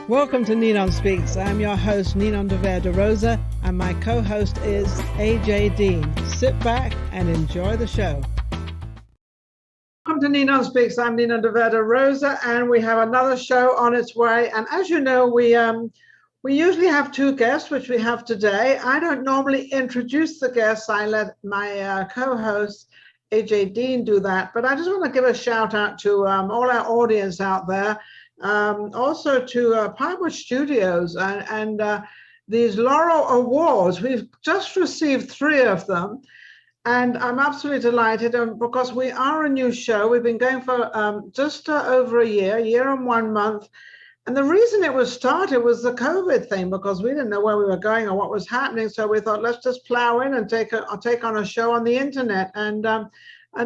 Welcome to NinonSpeaks. I'm your host, Ninon de Rosa, and my co-host is AJ Dean. Sit back and enjoy the show. Welcome to NinonSpeaks. I'm Ninon de Rosa, and we have another show on its way. And as you know, we usually have two guests, which we have today. I don't normally introduce the guests. I let my co-host, AJ Dean, do that. But I just want to give a shout out to all our audience out there. Also to Pinewood Studios and these Laurel Awards. We've just received 3 of them, and I'm absolutely delighted because we are a new show. We've been going for just over a year and 1 month. And the reason it was started was the COVID thing, because we didn't know where we were going or what was happening. So we thought, let's just plow in and take on a show on the internet. And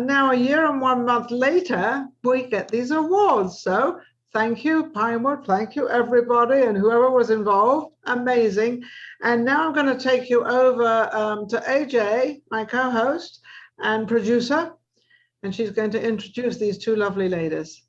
now a year and 1 month later, we get these awards. So thank you, Pinewood. Thank you, everybody, and whoever was involved. Amazing. And now I'm going to take you over to AJ, my co-host and producer, and she's going to introduce these 2 lovely ladies.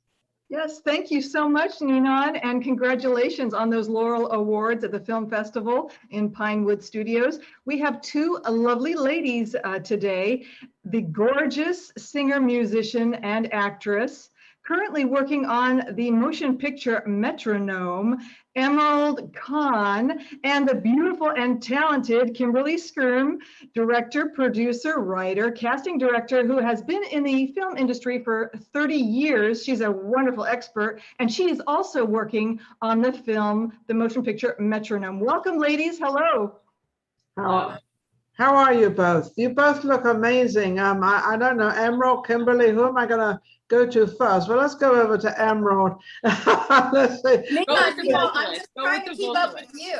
Yes, thank you so much, Ninon, and congratulations on those Laurel Awards at the Film Festival in Pinewood Studios. We have 2 lovely ladies today, the gorgeous singer, musician, and actress, currently working on the motion picture Metronome, Emerald Khan, and the beautiful and talented Kimberly Skyrme, director, producer, writer, casting director, who has been in the film industry for 30 years. She's a wonderful expert, and she is also working on the film, the motion picture Metronome. Welcome, ladies. Hello. How are you both? You both look amazing. I don't know, Emerald, Kimberly, who am I going to go to first? Well, let's go over to Emerald. Let's see. I'm just trying to keep up with you.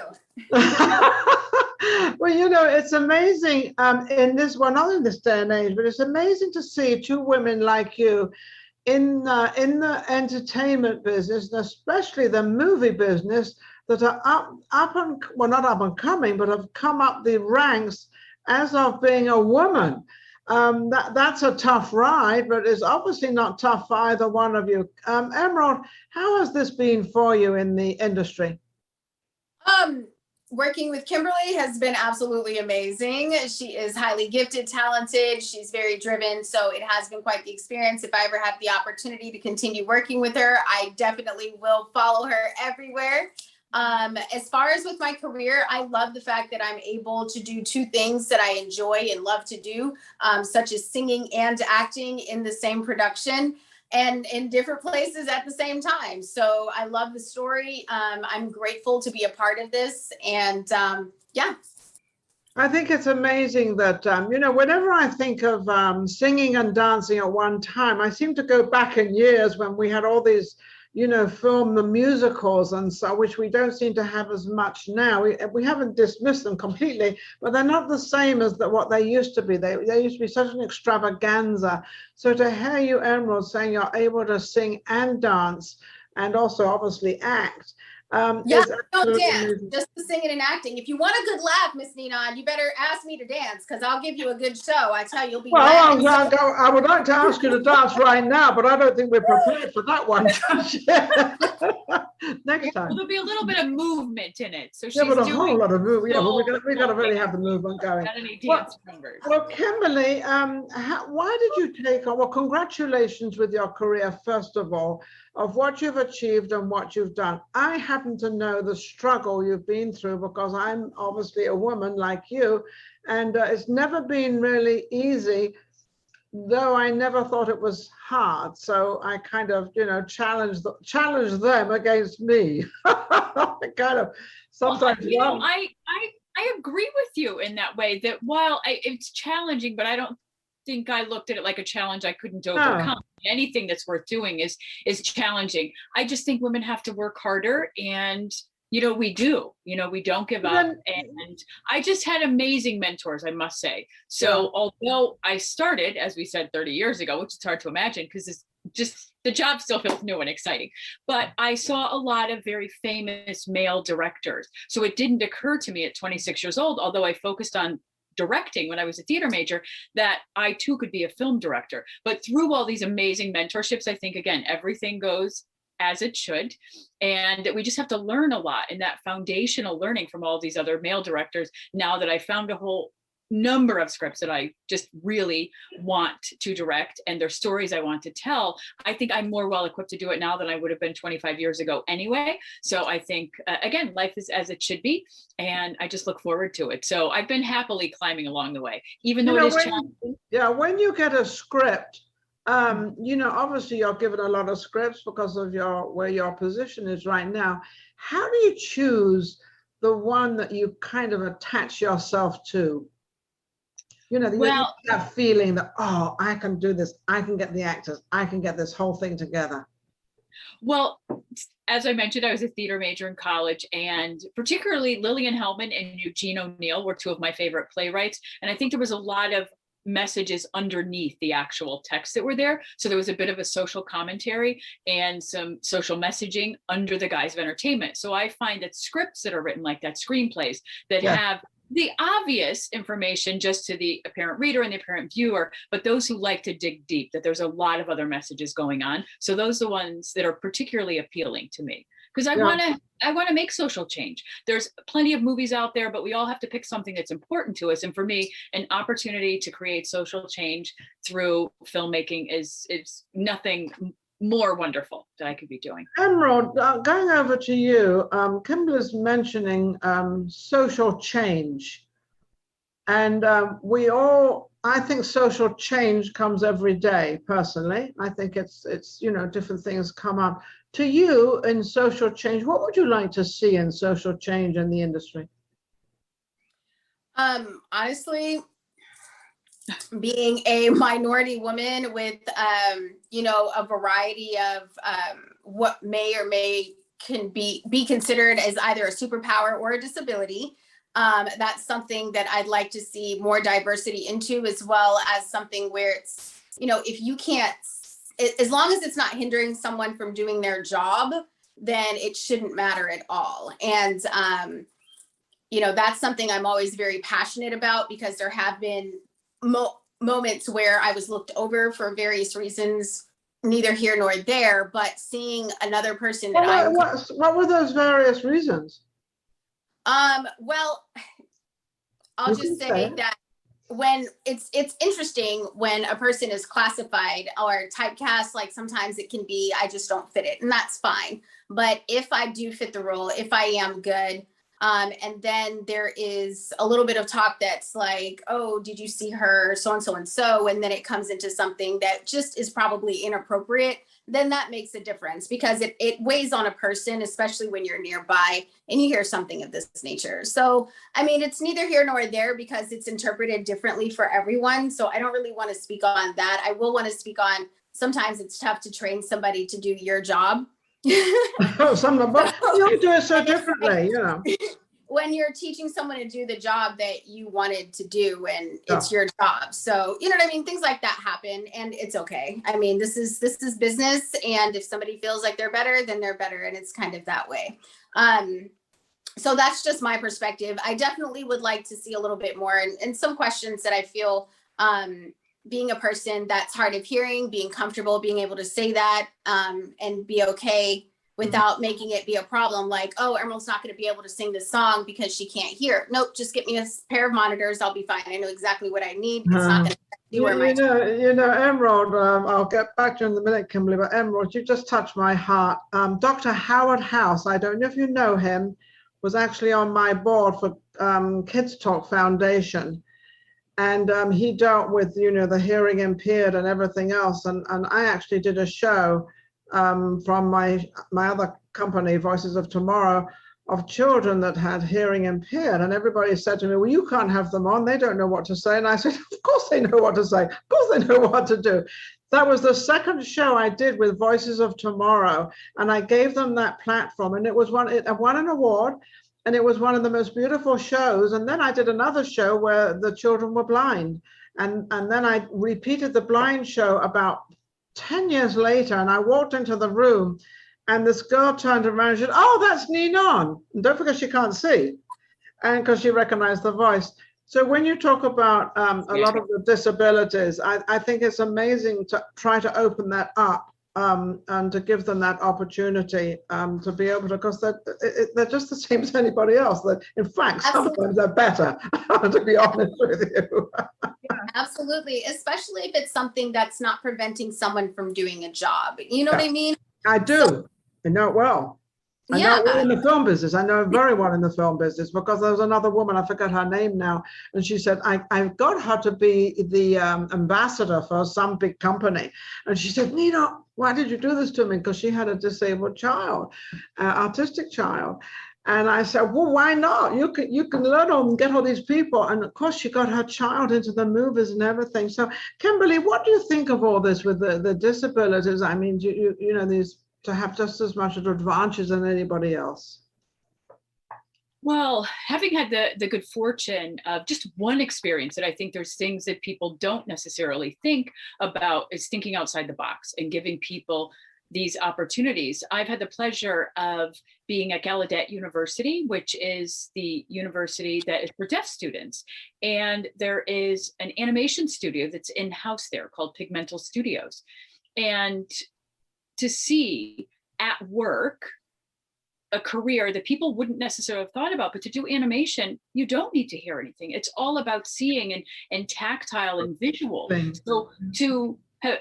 Well, you know, it's amazing in this, well, not in this day and age, but it's amazing to see 2 women like you in the entertainment business, and especially the movie business, that are not up and coming, but have come up the ranks as of being a woman. That's a tough ride, but it's obviously not tough for either one of you. Emerald, how has this been for you in the industry? Working with Kimberly has been absolutely amazing. She is highly gifted, talented. She's very driven. So it has been quite the experience. If I ever have the opportunity to continue working with her, I definitely will follow her everywhere. As far as with my career, I love the fact that I'm able to do 2 things that I enjoy and love to do, such as singing and acting in the same production and in different places at the same time. So I love the story. I'm grateful to be a part of this. And yeah. I think it's amazing that, you know, whenever I think of singing and dancing at one time, I seem to go back in years when we had all these, you know, film the musicals and so, which we don't seem to have as much now. We haven't dismissed them completely, but they're not the same as what they used to be. They used to be such an extravaganza. So to hear you, Emerald, saying you're able to sing and dance and also obviously act. Don't dance, just the singing and acting. If you want a good laugh, Miss Ninon, you better ask me to dance, because I'll give you a good show. I tell you, you'll be laughing. I would like to ask you to dance right now, but I don't think we're prepared for that one. Next time. Well, there'll be a little bit of movement in it. So she's but a doing whole lot of movement. Yeah, but we got to really have the movement going. Not any dance numbers. Well, Kimberly, why did you take on? Well, congratulations with your career, first of all, of what you've achieved and what you've done. I happen to know the struggle you've been through because I'm obviously a woman like you, and it's never been really easy, though I never thought it was hard. So I kind of, you know, challenge them against me. Kind of sometimes. Well, you know, I agree with you in that way, that while it's challenging, but I don't think I looked at it like a challenge I couldn't overcome. Anything that's worth doing is challenging. I just think women have to work harder, and you know, we don't give up. And I just had amazing mentors, I must say. So although I started, as we said, 30 years ago, which is hard to imagine because it's just, the job still feels new and exciting, but I saw a lot of very famous male directors. So it didn't occur to me at 26 years old, although I focused on directing when I was a theater major, that I too could be a film director. But through all these amazing mentorships, I think, again, everything goes as it should. And we just have to learn a lot in that foundational learning from all these other male directors. Now that I found a whole number of scripts that I just really want to direct and their stories I want to tell, I think I'm more well equipped to do it now than I would have been 25 years ago anyway. So I think, again, life is as it should be. And I just look forward to it. So I've been happily climbing along the way, even though it is challenging. Yeah, when you get a script, obviously you're given a lot of scripts because of where your position is right now. How do you choose the one that you kind of attach yourself to? That feeling that, oh, I can do this. I can get the actors. I can get this whole thing together. Well, as I mentioned, I was a theater major in college, and particularly Lillian Hellman and Eugene O'Neill were two of my favorite playwrights. And I think there was a lot of messages underneath the actual text that were there. So there was a bit of a social commentary and some social messaging under the guise of entertainment. So I find that scripts that are written like that, screenplays that have the obvious information just to the apparent reader and the apparent viewer, but those who like to dig deep, that there's a lot of other messages going on. So those are the ones that are particularly appealing to me, because I want to make social change. There's plenty of movies out there, but we all have to pick something that's important to us. And for me, an opportunity to create social change through filmmaking is nothing more wonderful that I could be doing. Emerald, going over to you, Kimberly's mentioning social change. And I think social change comes every day, personally. I think it's different things come up. To you, in social change, what would you like to see in social change in the industry? Honestly, being a minority woman with, a variety of what may or may can be considered as either a superpower or a disability. That's something that I'd like to see more diversity into, as well as something where it's, if you can't, as long as it's not hindering someone from doing their job, then it shouldn't matter at all. And, that's something I'm always very passionate about, because there have been moments where I was looked over for various reasons, neither here nor there, but seeing another person that what were those various reasons? Well, I'll just say that when it's interesting when a person is classified or typecast, like sometimes it can be, I just don't fit it, and that's fine. But if I do fit the role, if I am good, and then there is a little bit of talk that's like, oh, did you see her so-and-so and so? And then it comes into something that just is probably inappropriate, then that makes a difference, because it weighs on a person, especially when you're nearby and you hear something of this nature. So, I mean, it's neither here nor there, because it's interpreted differently for everyone. So I don't really want to speak on that. I will want to speak on, sometimes it's tough to train somebody to do your job. But you do it so differently, when you're teaching someone to do the job that you wanted to do, and it's your job. So, you know what I mean? Things like that happen, and it's okay. I mean, this is business. And if somebody feels like they're better, then they're better. And it's kind of that way. So that's just my perspective. I definitely would like to see a little bit more, and some questions that I feel, being a person that's hard of hearing, being comfortable, being able to say that, and be okay without making it be a problem. Like, oh, Emerald's not going to be able to sing this song because she can't hear. Nope, just get me a pair of monitors. I'll be fine. I know exactly what I need. It's not going to do where my Emerald, I'll get back to you in a minute, Kimberly, but Emerald, you just touched my heart. Dr. Howard House, I don't know if you know him, was actually on my board for Kids Talk Foundation. And he dealt with, the hearing impaired and everything else. And I actually did a show from my other company, Voices of Tomorrow, of children that had hearing impaired. And everybody said to me, well, you can't have them on. They don't know what to say. And I said, of course they know what to say. Of course they know what to do. That was the second show I did with Voices of Tomorrow. And I gave them that platform. And it won an award. And it was one of the most beautiful shows. And then I did another show where the children were blind. And then I repeated the blind show about 10 years later. And I walked into the room and this girl turned around and said, oh, that's Ninon. And don't forget she can't see. And because she recognized the voice. So when you talk about a lot of the disabilities, I think it's amazing to try to open that up and to give them that opportunity to be able to, because they're just the same as anybody else. That in fact, sometimes they're better, to be honest with you. Absolutely, especially if it's something that's not preventing someone from doing a job. You know what I mean? I do. So, I know it well. I know it well in the film business. I know it very well in the film business, because there was another woman, I forget her name now, and she said, I've got her to be the ambassador for some big company. And she said, Nina, why did you do this to me? Because she had a disabled child, autistic child. And I said, well, why not? You can learn and get all these people. And of course, she got her child into the movies and everything. So, Kimberly, what do you think of all this with the disabilities? I mean, you know, these to have just as much advantage than anybody else? Well, having had the good fortune of just one experience, that I think there's things that people don't necessarily think about, is thinking outside the box and giving people these opportunities. I've had the pleasure of being at Gallaudet University, which is the university that is for deaf students. And there is an animation studio that's in-house there called Pigmental Studios. And to see at work a career that people wouldn't necessarily have thought about, but to do animation, you don't need to hear anything. It's all about seeing and tactile and visual. So to have,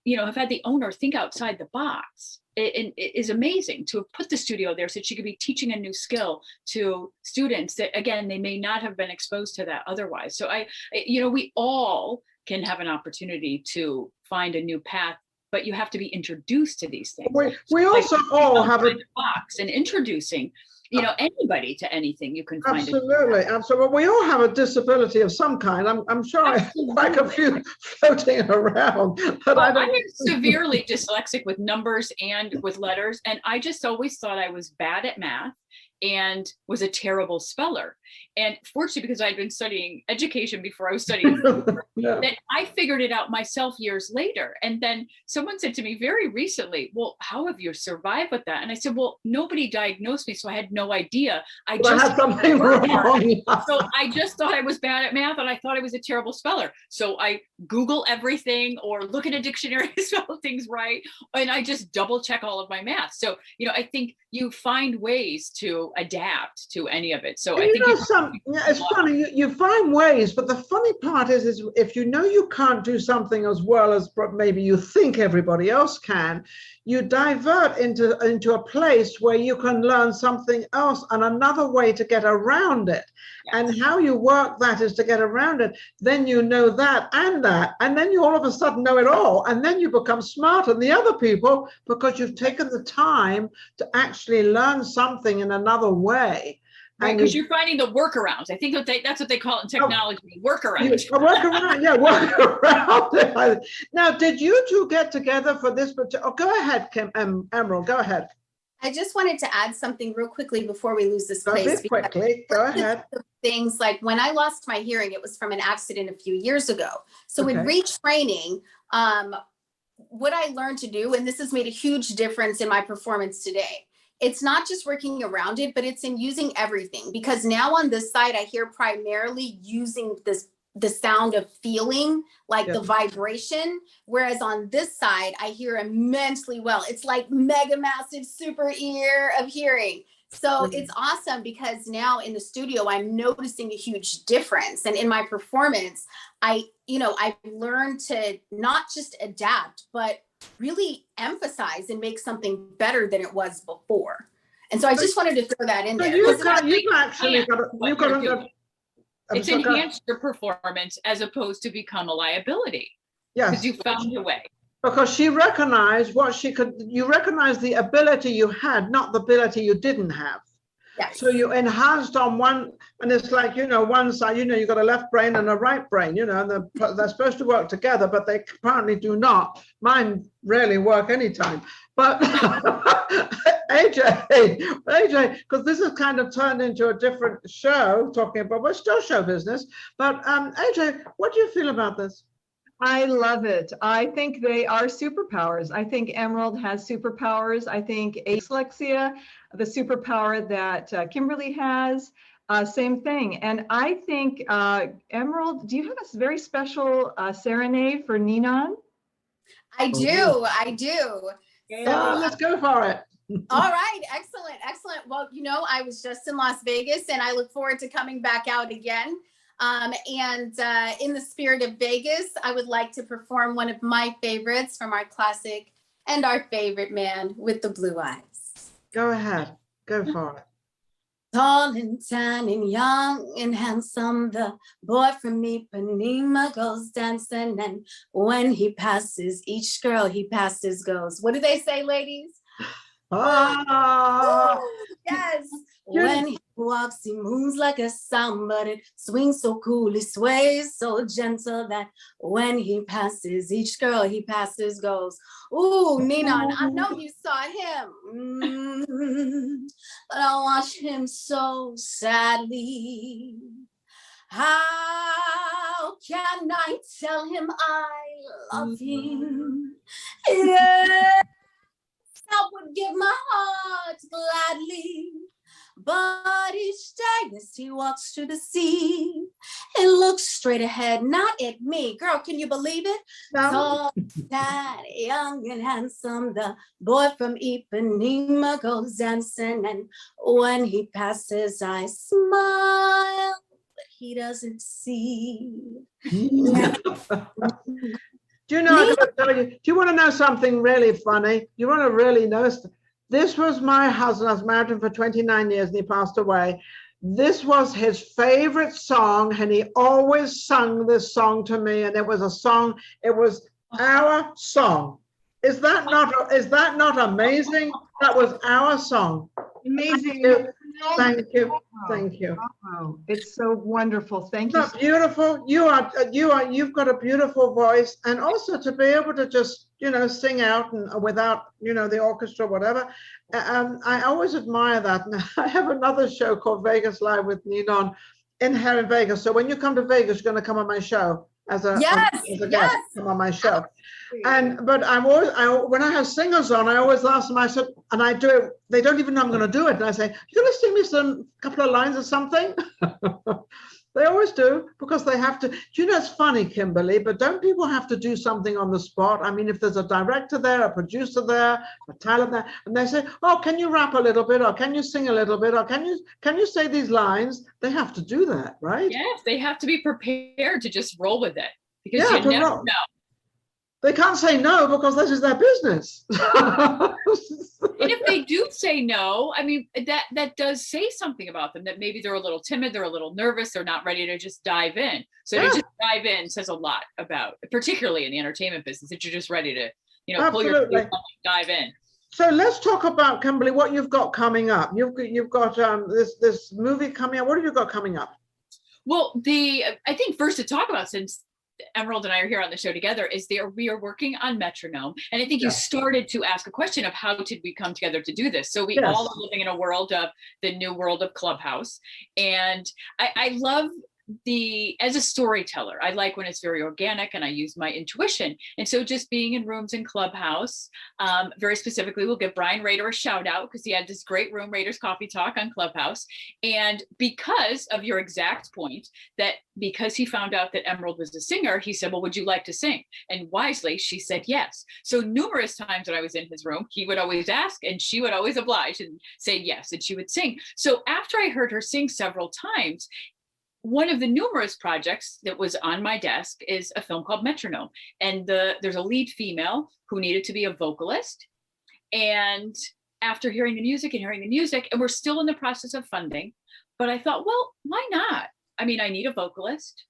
have had the owner think outside the box, it is amazing to have put the studio there so she could be teaching a new skill to students that, again, they may not have been exposed to that otherwise. So we all can have an opportunity to find a new path, but you have to be introduced to these things. We also all have a box and introducing, anybody to anything you can find. Absolutely. We all have a disability of some kind. I'm sure I like a few floating around. But I'm severely dyslexic with numbers and with letters, and I just always thought I was bad at math and was a terrible speller. And fortunately, because I'd been studying education before I was studying, that I figured it out myself years later. And then someone said to me very recently, well, how have you survived with that? And I said, well, nobody diagnosed me, so I had no idea. I had something wrong. So I just thought I was bad at math, and I thought I was a terrible speller. So I Google everything or look in a dictionary to spell things right. And I just double check all of my math. So, I think you find ways to adapt to any of it. So I think it's funny, you find ways, but the funny part is if you know you can't do something as well as maybe you think everybody else can, you divert into a place where you can learn something else and another way to get around it. Yes. And how you work that is to get around it. Then you know that, and then you all of a sudden know it all. And then you become smarter than the other people because you've taken the time to actually learn something in another way. Right, because you're finding the workarounds. I think that's what they call it in technology, workarounds. Workaround. Now, did you two get together for this? Go ahead, Emerald, go ahead. I just wanted to add something real quickly before we lose this place. Quickly, go ahead. Things like when I lost my hearing, it was from an accident a few years ago. So in retraining, what I learned to do, and this has made a huge difference in my performance today, it's not just working around it, but it's in using everything. Because now on this side, I hear primarily using the sound of feeling, like the vibration. Whereas on this side, I hear immensely well. It's like mega massive super ear of hearing. So it's awesome because now in the studio, I'm noticing a huge difference. And in my performance, I've learned to not just adapt, but really emphasize and make something better than it was before. And so I just wanted to throw that in there. It's enhanced your performance as opposed to become a liability. Yes. Because you found a way. Because she recognized you recognized the ability you had, not the ability you didn't have. Yes. So you enhanced on one, and it's like, one side, you've got a left brain and a right brain, and they're supposed to work together, but they apparently do not. Mine rarely work anytime. But AJ, because this has kind of turned into a different show, talking about, we're still show business. But AJ, what do you feel about this? I love it. I think they are superpowers. I think Emerald has superpowers. I think dyslexia, the superpower that Kimberly has, same thing. And I think, Emerald, do you have a very special serenade for Ninon? I do. I do. Yeah, let's go for it. All right. Excellent. Excellent. Well, I was just in Las Vegas and I look forward to coming back out again. And in the spirit of Vegas, I would like to perform one of my favorites from our classic and our favorite man with the blue eyes. Go ahead. Go for it. Tall and tan and young and handsome, the boy from Ipanema goes dancing, and when he passes each girl he passes goes. What do they say, ladies? Ah, yes. When he walks, he moves like a sound, but it swings so cool, he sways so gentle that when he passes each girl he passes goes. Ooh, Ninon, I know you saw him, but I watch him so sadly. How can I tell him I love him? Yes, I would give my heart gladly. But each day as he walks to the sea, he looks straight ahead, not at me. Girl, can you believe it? No. Tall, tan, young and handsome, the boy from Ipanema goes dancing, and when he passes, I smile, but he doesn't see. Do you know, I gotta tell you, do you want to know something really funny? You want to really know? This was my husband. I was married to him for 29 years and he passed away. This was his favorite song, and he always sung this song to me. And it was a song, it was our song. Is that not amazing? That was our song. Amazing. Thank you. Thank you. Oh, it's so wonderful. Thank you. Isn't that beautiful? You've got a beautiful voice, and also to be able to just, sing out and without, the orchestra, whatever. I always admire that. And I have another show called Vegas Live with Ninon here in Vegas. So when you come to Vegas, you're going to come on my show as a guest. Come on my show. But when I have singers on, I always ask them. I said, and I do it. They don't even know I'm going to do it. And I say, "You going to sing me some couple of lines or something?" They always do, because they have to. It's funny, Kimberly, but don't people have to do something on the spot? I mean, if there's a director there, a producer there, a talent there, and they say, "Oh, can you rap a little bit, or can you sing a little bit, or can you say these lines?" They have to do that, right? Yes, they have to be prepared to just roll with it, because you never know. They can't say no, because this is their business. And if they do say no, I mean, that does say something about them, that maybe they're a little timid, they're a little nervous, they're not ready to just dive in. So to just dive in says a lot about, particularly in the entertainment business, that you're just ready to, pull your dive in. So let's talk about, Kimberly, what you've got coming up. You've got this movie coming up. What have you got coming up? Well, I think first to talk about, since Emerald and I are here on the show together, is we are working on Metronome. And I think you started to ask a question of how did we come together to do this? So we all are living in a world of the new world of Clubhouse. And I love as a storyteller, I like when it's very organic and I use my intuition. And so just being in rooms in Clubhouse, very specifically, we'll give Brian Rader a shout out because he had this great room, Rader's Coffee Talk on Clubhouse. And because of your exact point, that because he found out that Emerald was a singer, he said, "Well, would you like to sing?" And wisely, she said yes. So numerous times when I was in his room, he would always ask and she would always oblige and say yes, and she would sing. So after I heard her sing several times, one of the numerous projects that was on my desk is a film called Metronome. And there's a lead female who needed to be a vocalist. And after hearing the music, and we're still in the process of funding, but I thought, well, why not? I mean, I need a vocalist.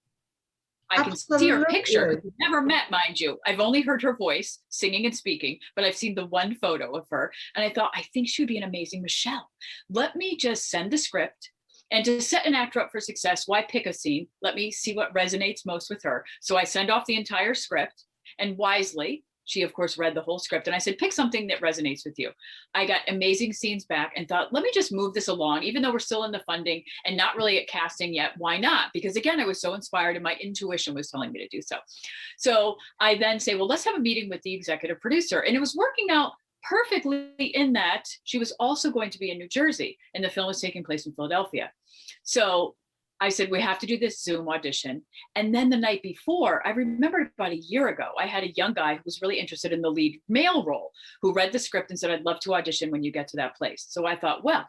I can see her picture. Never met, mind you. I've only heard her voice singing and speaking, but I've seen the one photo of her. And I thought, I think she would be an amazing Michelle. Let me just send the script. And to set an actor up for success, why pick a scene? Let me see what resonates most with her. So I send off the entire script, and wisely, she of course read the whole script. And I said, pick something that resonates with you. I got amazing scenes back and thought, let me just move this along, even though we're still in the funding and not really at casting yet. Why not? Because again, I was so inspired and my intuition was telling me to do so. So I then say, well, let's have a meeting with the executive producer. And it was working out perfectly in that she was also going to be in New Jersey and the film was taking place in Philadelphia. So I said, we have to do this Zoom audition. And then the night before, I remember about a year ago, I had a young guy who was really interested in the lead male role, who read the script and said, I'd love to audition when you get to that place. So I thought, well,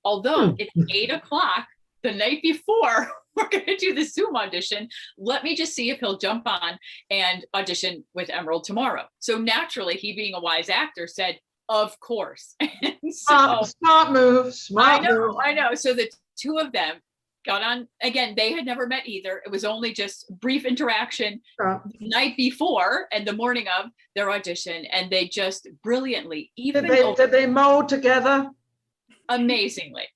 although it's 8:00 the night before we're going to do the Zoom audition, let me just see if he'll jump on and audition with Emerald tomorrow. So naturally, he being a wise actor said, of course. Smart move. Smart move. I know. So the two of them got on. Again, they had never met either. It was only just brief interaction the night before and the morning of their audition. And they just brilliantly, did they mold together? Amazingly.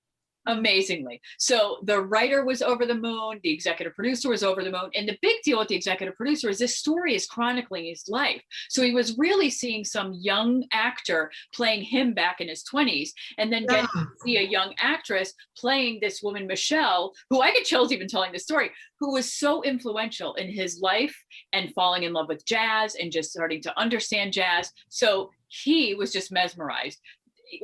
So the writer was over the moon, the executive producer was over the moon. And the big deal with the executive producer is this story is chronicling his life. So he was really seeing some young actor playing him back in his 20s, and then getting to see a young actress playing this woman, Michelle, who I get chills even telling the story, who was so influential in his life and falling in love with jazz and just starting to understand jazz. So he was just mesmerized.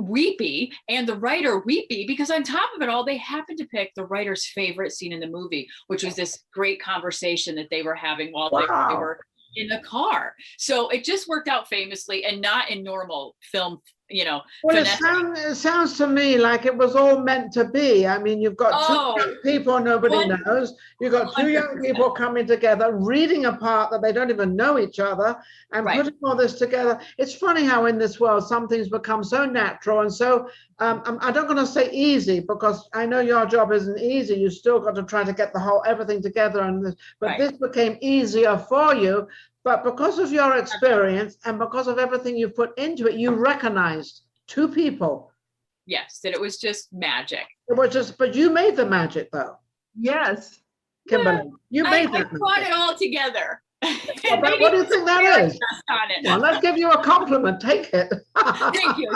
Weepy, and the writer weepy, because on top of it all, they happened to pick the writer's favorite scene in the movie, which was this great conversation that they were having while they were in the car. So it just worked out famously, and not in normal film, Well, it sounds to me like it was all meant to be. I mean, you've got two young people nobody knows. You've got two young people coming together, reading a part that they don't even know each other, and putting all this together. It's funny how in this world some things become so natural and so, I don't want to say easy, because I know your job isn't easy. You still got to try to get everything together, but this became easier for you. But because of your experience and because of everything you put into it, you recognized two people. Yes, that it was just magic. It was just, but you made the magic, though. Yes. Kimberly, you made that. I brought it all together. Well, what do you think that is? Well, let's give you a compliment. Take it.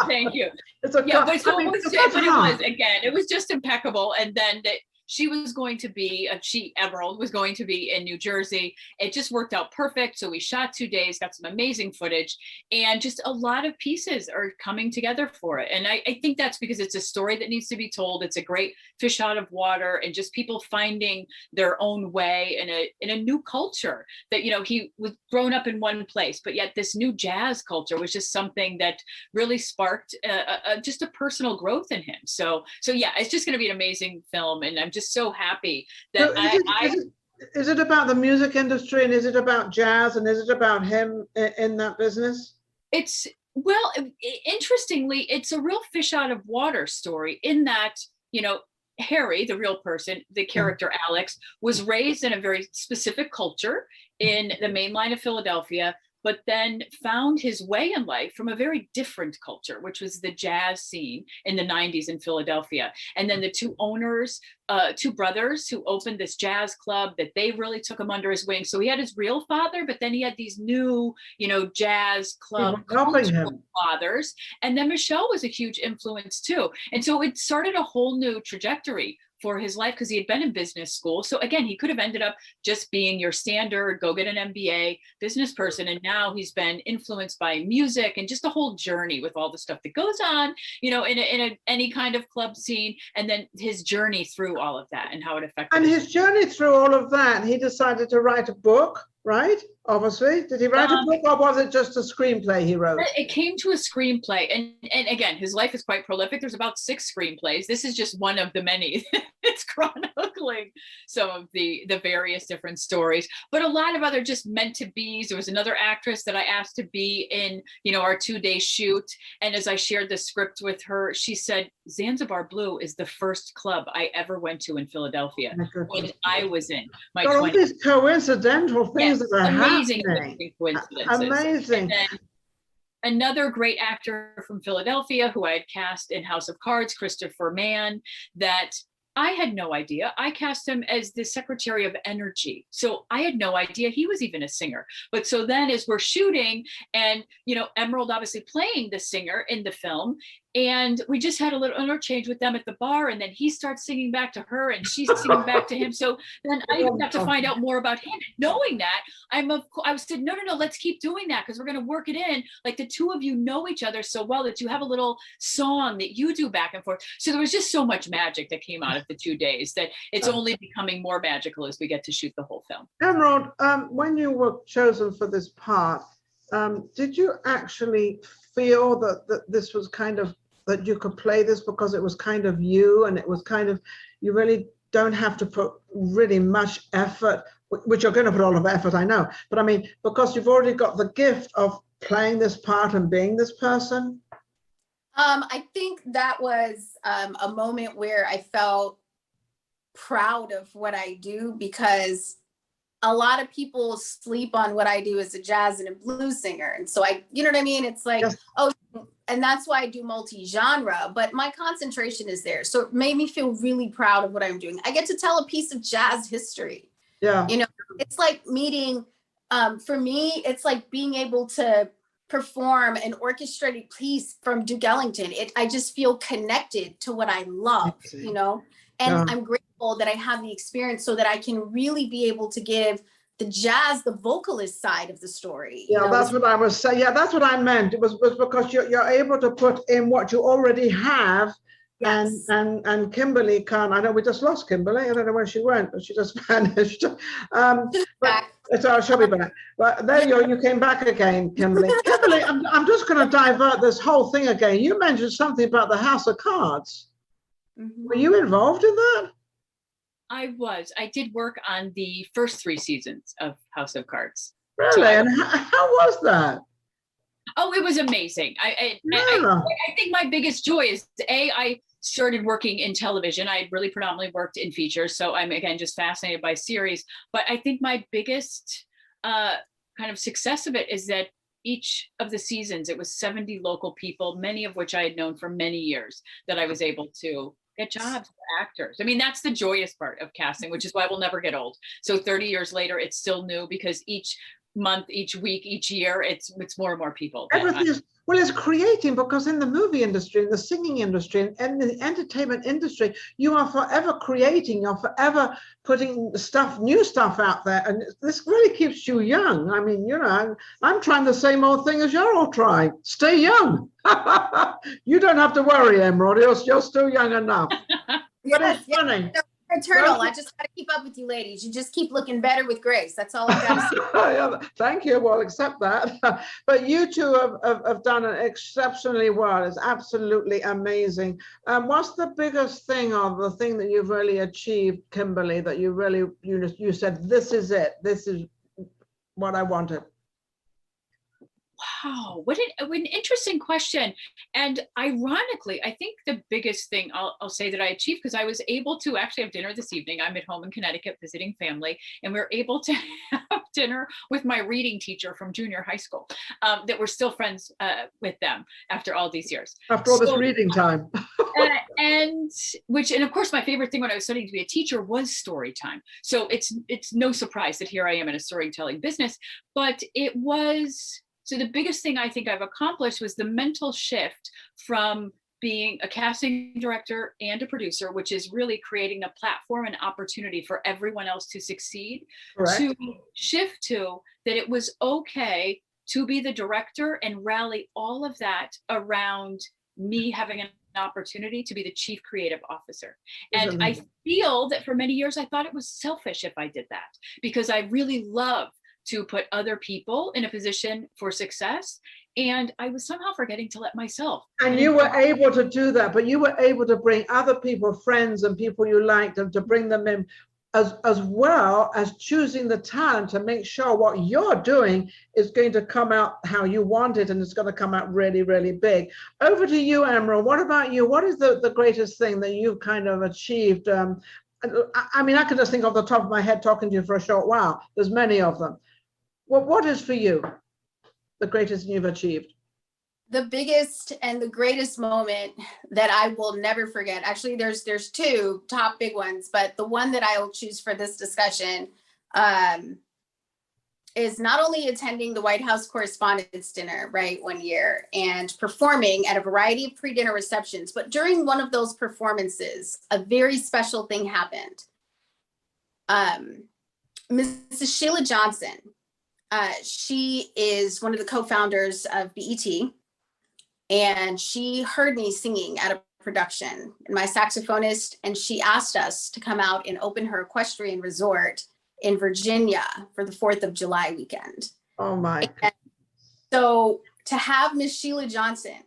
Thank you. It's a it was just impeccable. And then she was going to be, Emerald was going to be in New Jersey. It just worked out perfect. So we shot 2 days, got some amazing footage, and just a lot of pieces are coming together for it. And I think that's because it's a story that needs to be told. It's a great fish out of water, and just people finding their own way in a new culture that, he was grown up in one place, but yet this new jazz culture was just something that really sparked just a personal growth in him. So yeah, it's just going to be an amazing film. And I'm just so happy that is it about the music industry, and is it about jazz, and is it about him in that business? Interestingly, it's a real fish out of water story in that, Harry, the real person, the character Alex, was raised in a very specific culture in the main line of Philadelphia, but then found his way in life from a very different culture, which was the jazz scene in the 90s in Philadelphia. And then the two owners, two brothers who opened this jazz club, that they really took him under his wing. So he had his real father, but then he had these new, jazz club fathers. And then Michelle was a huge influence too. And so it started a whole new trajectory for his life, because he had been in business school. So again, he could have ended up just being your standard, go get an MBA business person. And now he's been influenced by music and just a whole journey with all the stuff that goes on, in any kind of club scene. And then his journey through all of that and how it affected And his journey through all of that, he decided to write a book, right? Obviously. Did he write a book, or was it just a screenplay he wrote? It came to a screenplay. And again, his life is quite prolific. There's about 6 screenplays. This is just one of the many. It's chronicling some of the various different stories, but a lot of other just meant to be's. There was another actress that I asked to be in, our 2-day shoot. And as I shared the script with her, she said, Zanzibar Blue is the first club I ever went to in Philadelphia when I was in my 20s. All these coincidental things that are amazing happening. Coincidences. Amazing. Another great actor from Philadelphia who I had cast in House of Cards, Christopher Mann, that I had no idea. I cast him as the Secretary of Energy. So I had no idea he was even a singer. But so then as we're shooting and, Emerald obviously playing the singer in the film, And we just had a little interchange with them at the bar, and then he starts singing back to her and she's singing back to him. So then I got to find out more about him. Knowing that, I said, no, let's keep doing that, because we're going to work it in. Like, the two of you know each other so well that you have a little song that you do back and forth. So there was just so much magic that came out of the 2 days that it's only becoming more magical as we get to shoot the whole film. Emerald, when you were chosen for this part, did you actually feel that this was kind of, that you could play this because it was kind of you, and it was kind of, you really don't have to put really much effort, which you're going to put a lot of effort, I know, but I mean, because you've already got the gift of playing this part and being this person? I think that was a moment where I felt proud of what I do, because a lot of people sleep on what I do as a jazz and a blues singer. And so you know what I mean? It's like, yes. Oh, and that's why I do multi-genre, but my concentration is there. So it made me feel really proud of what I'm doing. I get to tell a piece of jazz history. Yeah. You know, it's like meeting, for me, it's like being able to perform an orchestrated piece from Duke Ellington. I just feel connected to what I love, you know, and yeah. I'm grateful that I have the experience so that I can really be able to give the jazz, the vocalist side of the story. Yeah, that's what I was saying. Yeah, that's what I meant. It was because you're able to put in what you already have. Yes. And Kimberly can't. I know we just lost Kimberly. I don't know where she went, but she just vanished. So she'll be back. But there you came back again, Kimberly. Kimberly, I'm just going to divert this whole thing again. You mentioned something about the House of Cards. Mm-hmm. Were you involved in that? I was. I did work on the first 3 seasons of House of Cards. Really? So and how was that? Oh, it was amazing. I think my biggest joy is, I started working in television. I really predominantly worked in features. So I'm, again, just fascinated by series. But I think my biggest kind of success of it is that each of the seasons, it was 70 local people, many of which I had known for many years, that I was able to get jobs for actors. I mean, that's the joyous part of casting, which is why we'll never get old. So 30 years later, it's still new, because each month, each week, each year, it's more and more people. Everything is, well, it's creating, because in the movie industry, in the singing industry, and the entertainment industry, you are forever creating, you're forever putting new stuff out there, and this really keeps you young. I mean, you know, I'm trying the same old thing as you're all trying. Stay young. You don't have to worry, Emerald. You're still young enough. But it's funny. Eternal. I just got to keep up with you ladies. You just keep looking better with grace. That's all I got to say. Yeah, thank you. Well, accept that. But you two have done it exceptionally well. It's absolutely amazing. What's the biggest thing, or the thing that you've really achieved, Kimberly, that you really, you said, this is it. This is what I wanted? Wow, what an interesting question. And ironically, I think the biggest thing I'll say that I achieved, because I was able to actually have dinner this evening. I'm at home in Connecticut visiting family, and we're able to have dinner with my reading teacher from junior high school, that we're still friends with them after all these years. After all this reading time. and of course, my favorite thing when I was studying to be a teacher was story time. So it's no surprise that here I am in a storytelling business, but it was. So the biggest thing I think I've accomplished was the mental shift from being a casting director and a producer, which is really creating a platform and opportunity for everyone else to succeed, correct, to shift to that it was okay to be the director and rally all of that around me having an opportunity to be the chief creative officer. And I feel that for many years, I thought it was selfish if I did that, because I really love to put other people in a position for success. And I was somehow forgetting to let myself. And you were able to do that, but you were able to bring other people, friends and people you liked, and to bring them in, as well as choosing the talent to make sure what you're doing is going to come out how you want it, and it's going to come out really, really big. Over to you, Emerald. What about you? What is the greatest thing that you've kind of achieved? I mean, I can just think off the top of my head talking to you for a short while. There's many of them. Well, what is for you the greatest you've achieved? The biggest and the greatest moment that I will never forget. Actually, there's 2 top big ones, but the one that I will choose for this discussion, it is not only attending the White House Correspondents' Dinner, right, one year, and performing at a variety of pre-dinner receptions, but during one of those performances, a very special thing happened. Mrs. Sheila Johnson, she is one of the co-founders of BET, and she heard me singing at a production, and my saxophonist, and she asked us to come out and open her equestrian resort in Virginia for the 4th of July weekend. Oh my. And so to have Miss Sheila Johnson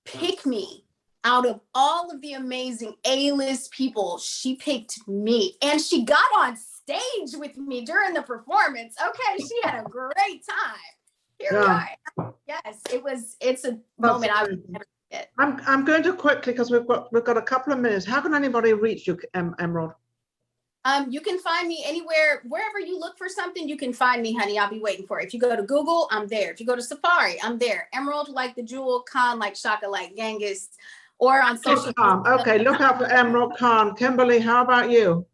pick me out of all of the amazing A-list people, she picked me, and she got on stage with me during the performance. Okay, she had a great time. Here we are. Yes, it's a moment I would never forget. I'm going to quickly, because we've got a couple of minutes. How can anybody reach you, Emerald? You can find me anywhere, wherever you look for something, you can find me, honey. I'll be waiting for it. If you go to Google, I'm there. If you go to Safari, I'm there. Emerald like the jewel, Khan like Shaka like Genghis, or on social media. Okay, look out for Emerald Khan. Kimberly, how about you?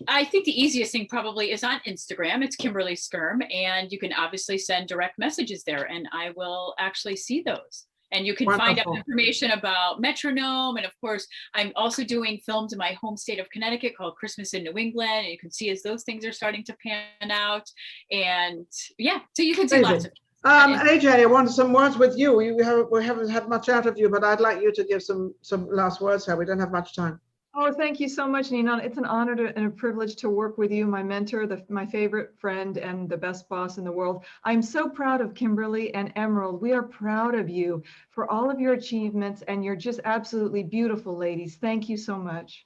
I think the easiest thing probably is on Instagram. It's Kimberly Skyrme, and you can obviously send direct messages there, and I will actually see those. And you can find out information about Metronome. And of course, I'm also doing films in my home state of Connecticut called Christmas in New England. And you can see as those things are starting to pan out. And yeah, so you can see lots of AJ, I want some words with you. We haven't had much out of you, but I'd like you to give some last words here. We don't have much time. Oh, thank you so much, Ninon. It's an honor and a privilege to work with you, my mentor, my favorite friend, and the best boss in the world. I'm so proud of Kimberly and Emerald. We are proud of you for all of your achievements, and you're just absolutely beautiful ladies. Thank you so much.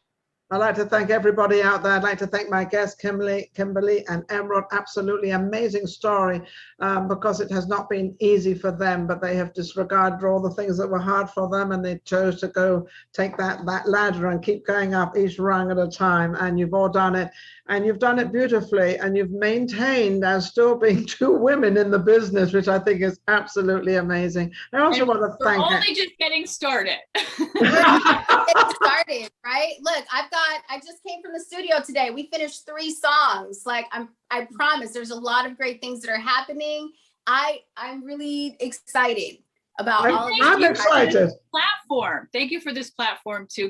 I'd like to thank everybody out there. I'd like to thank my guests, Kimberly and Emerald. Absolutely amazing story, because it has not been easy for them, but they have disregarded all the things that were hard for them, and they chose to go take that ladder and keep going up each rung at a time. And you've all done it, and you've done it beautifully, and you've maintained as still being two women in the business, which I think is absolutely amazing. I also want to thank we're only just getting started. Getting started, right? Look, I just came from the studio today. We finished 3 songs. Like I promise there's a lot of great things that are happening. I'm really excited about all of this. I'm excited. Platform. Thank you for this platform too.